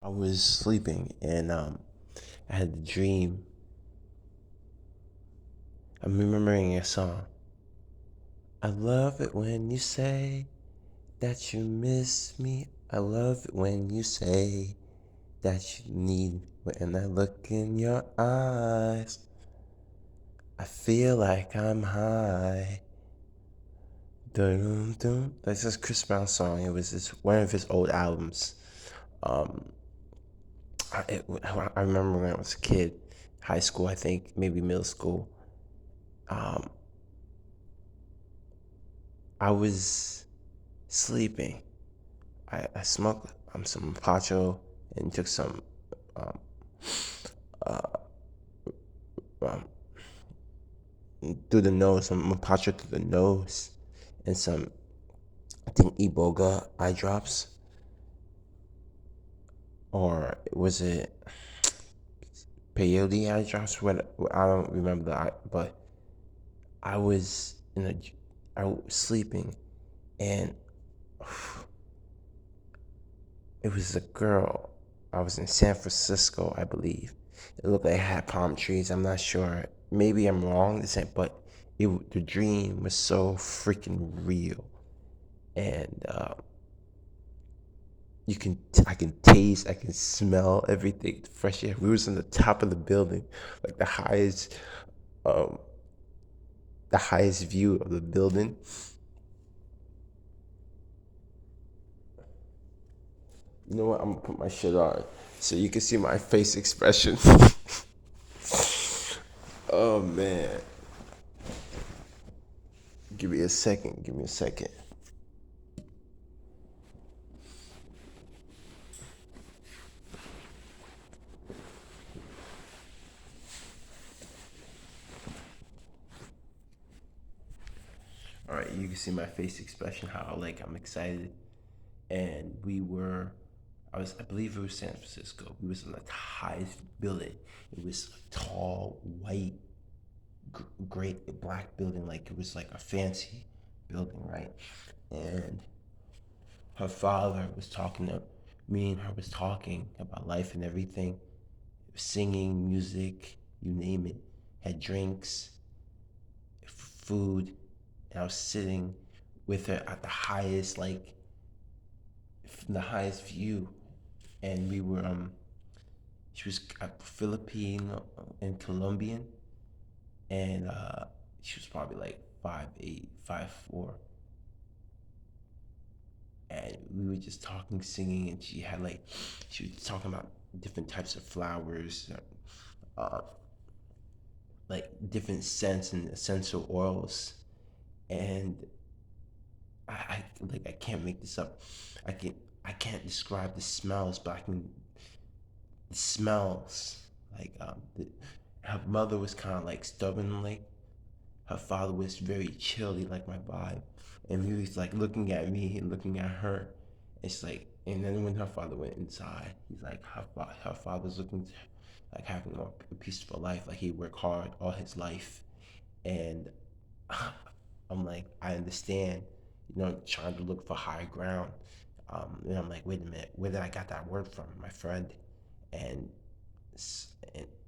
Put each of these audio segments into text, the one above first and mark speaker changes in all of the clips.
Speaker 1: I was sleeping and I had a dream. I'm remembering a song. I love it when you say that you miss me. I love it when you say that you need me. When I look in your eyes, I feel like I'm high. Dun, dun. That's this Chris Brown song. It was one of his old albums. Um, I remember when I was a kid, high school, I think, maybe middle school. Um, I was sleeping. I smoked some pacho and took some um, um, through the nose, some pacho through the nose, and some I think iboga eye drops, or was it peyote eye drops? What I don't remember but I was I was sleeping, and it was a girl. I was in San Francisco, I believe. It looked like it had palm trees. I'm not sure. Maybe I'm wrong, but the dream was so freaking real, and I can taste, I can smell everything, fresh air. We was on the top of the building, like um, the highest view of the building. You know what? I'm gonna put my shit on so you can see my face expression. Oh man. Give me a second. Give me a second. All right, you can see my face expression, how like I'm excited. And I believe it was San Francisco. We was in the highest building. It was a tall, white, great black building. Like it was like a fancy building, right? And her father was talking to me and her was talking about life and everything, singing, music, you name it. Had drinks, food, and I was sitting with her at the highest, like from the highest view, and we were she was a Filipino and Colombian, and she was probably like 5'8", 5'4", and we were just talking, singing, and she was talking about different types of flowers, uh, like different scents and essential oils, and I can't make this up. I can I can't describe the smells, but I can the smells like her mother was kind of like stubborn, like her father was very chilly, like my vibe, and he was like looking at me and looking at her. It's like, and then when her father went inside, he's like her father's looking to, like having a peaceful life, like he worked hard all his life, and I'm like, I understand, trying to look for high ground. And I'm like, wait a minute, where did I got that word from? My friend, and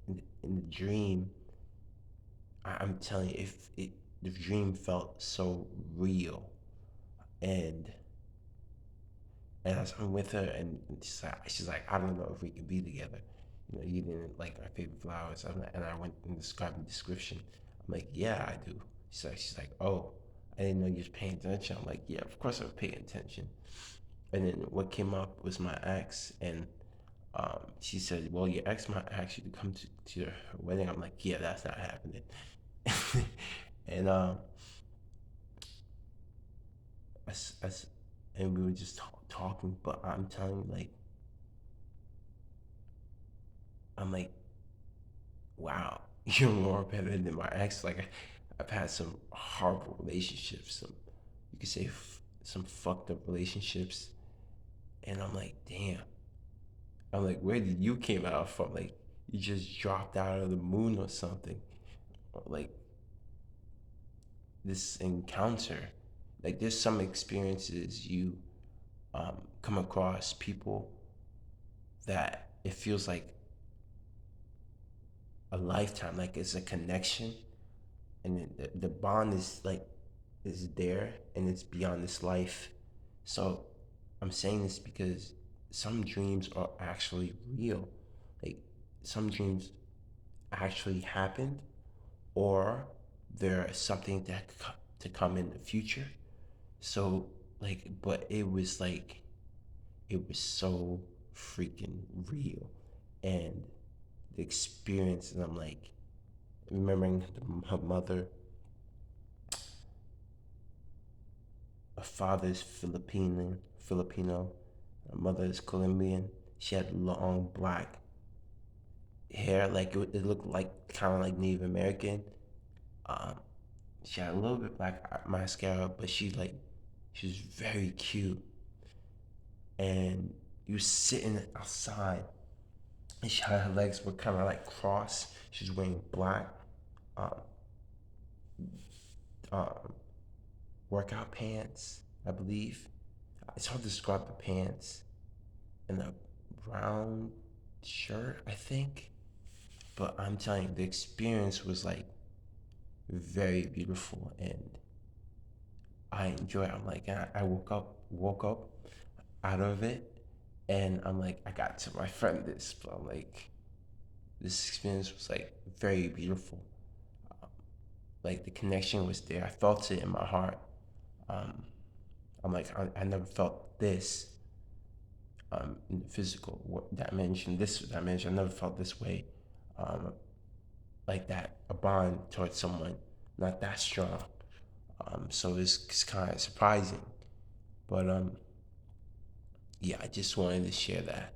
Speaker 1: in the dream, I'm telling you, if it the dream felt so real, and I'm with her, and she's like, I don't know if we can be together. You didn't like my favorite flowers. And I went and described the description. I'm like, yeah, I do. She's like, oh, I didn't know you was paying attention. I'm like, yeah, of course I was paying attention. And then what came up was my ex, and she said, well, your ex might ask you to come to her wedding. I'm like, yeah, that's not happening. And I, and we were just talking, but I'm telling you, like, I'm like, wow, you're more better than my ex. Like, I've had some horrible relationships, some you could say some fucked up relationships, and I'm like, damn. I'm like, where did you came out from? Like, you just dropped out of the moon or something. Or like this encounter. Like, there's some experiences you come across people that it feels like a lifetime, like it's a connection, and the bond is like is there, and it's beyond this life. So I'm saying this because some dreams are actually real. Like some dreams actually happened, or there's something that to come in the future. So like, but it was so freaking real, and the experience, and I'm like remembering her mother. Her father's Filipino. Her mother is Colombian. She had long black hair, like it looked like kind of like Native American. Um, she had a little bit black mascara, but she was very cute. And you was sitting outside, and her legs were kind of like crossed. She was wearing black um, um, workout pants, I believe. It's hard to describe the pants, and a brown shirt, I think. But I'm telling you, the experience was like very beautiful, and I enjoy it. I'm like, I woke up out of it, and I'm like, I got to my friend this, but I'm like, this experience was like very beautiful. Like the connection was there. I felt it in my heart. Um, I'm like, I never felt this in the physical dimension, this dimension. I never felt this way, um, like that, a bond towards someone, not that strong. So it's kind of surprising, but yeah, I just wanted to share that.